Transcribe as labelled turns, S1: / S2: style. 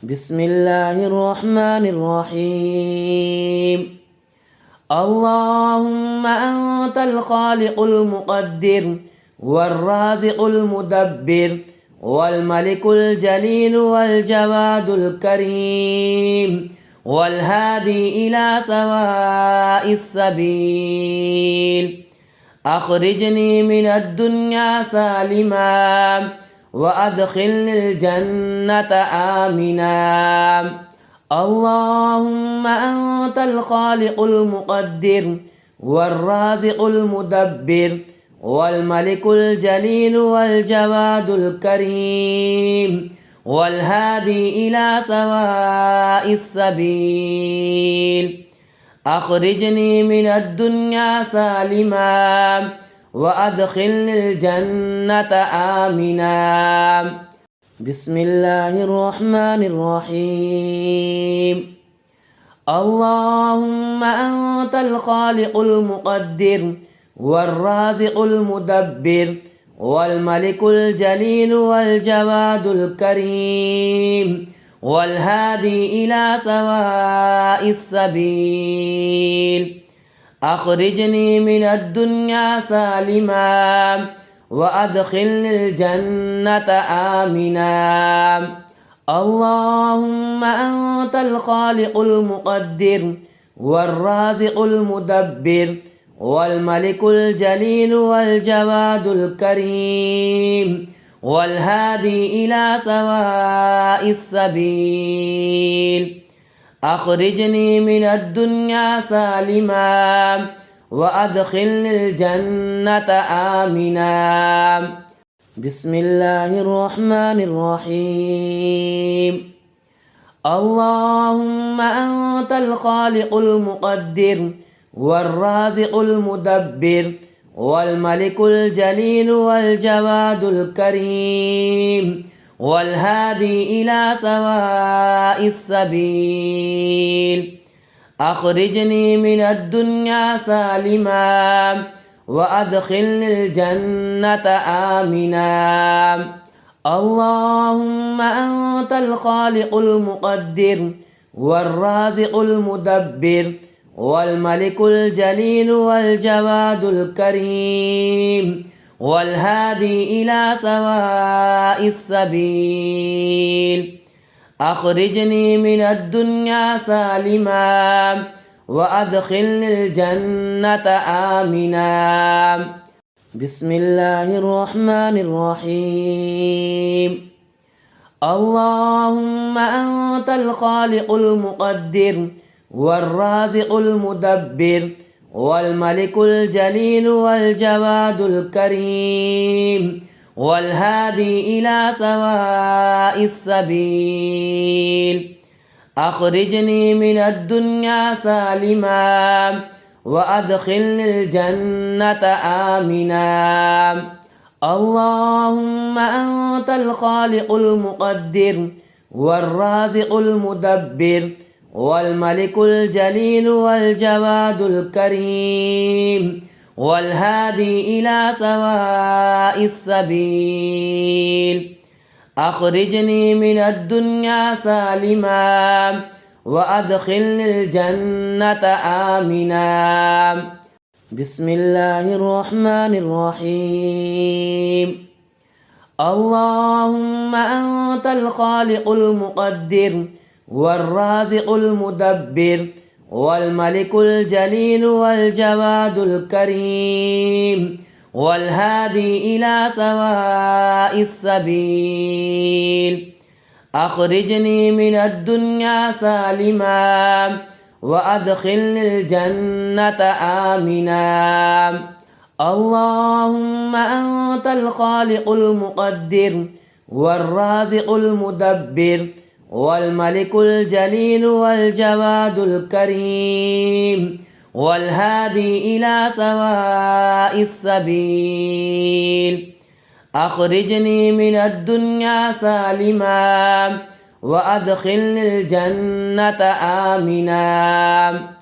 S1: بسم الله الرحمن الرحيم. اللهم أنت الخالق المقدر والرازق المدبر والملك الجليل والجواد الكريم والهادي إلى سواء السبيل. أخرجني من الدنيا سالما وأدخلني الجنة آمنا. اللهم أنت الخالق المقدر والرازق المدبر والملك الجليل والجواد الكريم والهادي إلى سواء السبيل. أخرجني من الدنيا سالما وأدخلني الجنة آمنا. بسم الله الرحمن الرحيم. اللهم أنت الخالق المقدر والرازق المدبر والملك الجليل والجواد الكريم والهادي إلى سواء السبيل. أخرجني من الدنيا سالما وأدخلني الجنة آمنا. اللهم أنت الخالق المقدر والرازق المدبر والملك الجليل والجواد الكريم والهادي إلى سواء السبيل. أخرجني من الدنيا سالما وأدخلني الجنة آمنا. بسم الله الرحمن الرحيم. اللهم أنت الخالق المقدر والرازق المدبر والملك الجليل والجواد الكريم والهادي إلى سواء السبيل. أخرجني من الدنيا سالما وأدخلني الجنة آمنا. اللهم أنت الخالق المقدر والرازق المدبر والملك الجليل والجواد الكريم والهادي إلى سواء السبيل. أخرجني من الدنيا سالما وأدخلني الجنة آمنا. بسم الله الرحمن الرحيم. اللهم أنت الخالق المقدر والرازق المدبر والملك الجليل والجواد الكريم والهادي إلى سواء السبيل. أخرجني من الدنيا سالما وأدخلني الجنة آمنا. اللهم أنت الخالق المقدر والرازق المدبر والملك الجليل والجواد الكريم والهادي إلى سواء السبيل. أخرجني من الدنيا سالما وأدخلني الجنة آمنا. بسم الله الرحمن الرحيم. اللهم أنت الخالق المقدر والرازق المدبر والملك الجليل والجواد الكريم والهادي إلى سواء السبيل. أخرجني من الدنيا سالما وأدخلني الجنة آمنا. اللهم أنت الخالق المقدر والرازق المدبر والملك الجليل والجواد الكريم والهادي إلى سواء السبيل. أخرجني من الدنيا سالما وأدخلني الجنة آمنا.